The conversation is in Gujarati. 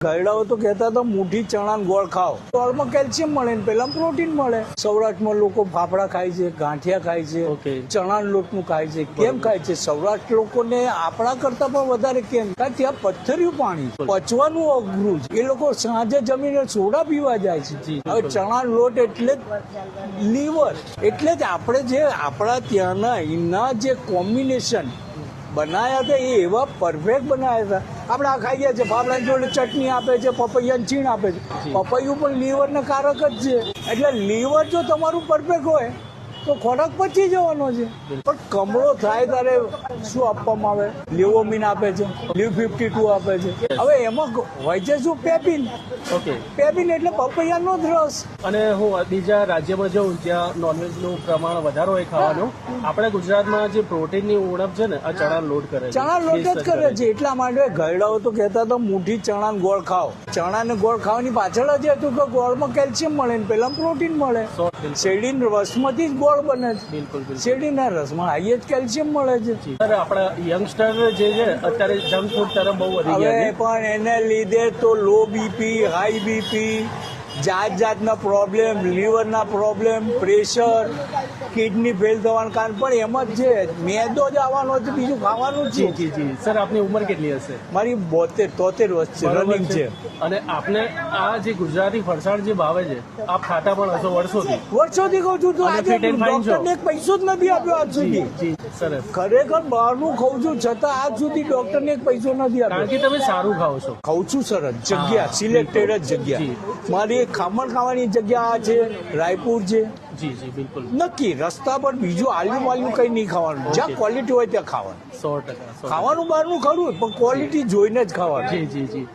ઘરડાઓ તો કહેતા હતા મુઠ્ઠી ચણા ને ગોળ ખાઓ, ગોળમાં કેલ્શિયમ મળે ને પેલા પ્રોટીન મળે. સૌરાષ્ટ્રમાં લોકો ફાફડા ખાય છે, ગાંઠિયા ખાય છે, ચણા લોટનું ખાય છે. કેમ ખાય છે? સૌરાષ્ટ્ર લોકોને આપણા કરતા પણ વધારે કેમ? કારણ કે ત્યાં પથ્થરિયું પાણી, પચવાનું અઘરું છે. એ લોકો સાંજે જમીને સોડા પીવા જાય છે. હવે ચણા લોટ એટલે લીવર, એટલે જ આપણે જે આપણા ત્યાંના એના જે કોમ્બિનેશન બનાયા હતા એ એવા પરફેક્ટ બનાવ્યા હતા. આપણે આ ખાઈએ છીએ, ફાફડા જોડે ચટણી આપે છે, પપૈયાની છીણ આપે છે. પપૈયું પણ લીવરને કારક જ છે. એટલે લીવર જો તમારું પરફેક્ટ હોય તો ખોરાક પચી જવાનો છે. પણ કમળો થાય ત્યારે શું આપવામાં આવે? લિવોમિન આપે છે, લીવ 52 આપે છે. હવે એમાં હોય છે શું? પેપિન. પેપિન એટલે પપૈયાનો જ રસ. અને હું બીજા રાજ્યમાં જઉં ત્યાં નોનવેજનું પ્રમાણ વધારે હોય ખાવાનું. આપણે ગુજરાતમાં જે પ્રોટીનની ઉણપ છે ને આ ચણા લોટ કરે છે, ચણા લોટ જ કરે છે. એટલા માટે ઘરડાઓ તો કહેતા હતા મુઠ્ઠી ચણા ને ગોળ ખાઓ. ચણા ને ગોળ ખાવાની પાછળ જ હતું કે ગોળમાં કેલ્શિયમ મળે ને પેલા પ્રોટીન મળે. શેરડીના રસમાંથી જ ગોળ બને છે. બિલકુલ. શેરડીના રસમાં હાઈ જ કેલ્શિયમ મળે છે. સર, આપણા યંગસ્ટર જે છે અત્યારે જંક ફૂડ તરફ બહુ વધી ગયા હવે છે. પણ એને લીધે તો લો બીપી, હાઈ બીપી, જાતના પ્રોબ્લેમ, લીવરના પ્રોબ્લેમ, પ્રેશર, કિડની ફેલ થવાનું કારણ પણ એમ જ છે. મેદો જ આવવાનો છે, બીજું ખાવાનું જી છે. જી જી. સર, આપની ઉંમર કેટલી હશે? મારી 73 વર્ષ છે, બરોબર રનિંગ છે. અને આપને આ જે ગુજરાતી ફરસાણ જે ભાવે છે આપ ખાતા પણ હશો વર્ષોથી. વર્ષોથી કહું છું તો અને આજે fit and fine છો. ડોક્ટરને એક પૈસો જ નથી આપ્યો આજ સુધી. જી સરસ. ખરેખર બહારનું ખાઉં છું છતાં આજ સુધી ડોક્ટરને એક પૈસો નથી કારણ આપ્યો. કે તમે સારું ખાઓ છો. ખાઉં છું સરસ જગ્યા, સિલેક્ટેડ જ જગ્યા. મારી ખામણ ખાવાની જગ્યા આ છે, રાયપુર છે. જી જી બિલકુલ. નક્કી રસ્તા પર બીજું આલ્યું વાલ્યું કઈ નહીં ખાવાનું. જ્યાં ક્વોલિટી હોય ત્યાં ખાવાનું. 100%. ખાવાનું બહારનું ખરું પણ ક્વોલિટી જોઈને જ ખાવાનું. જી જી જી.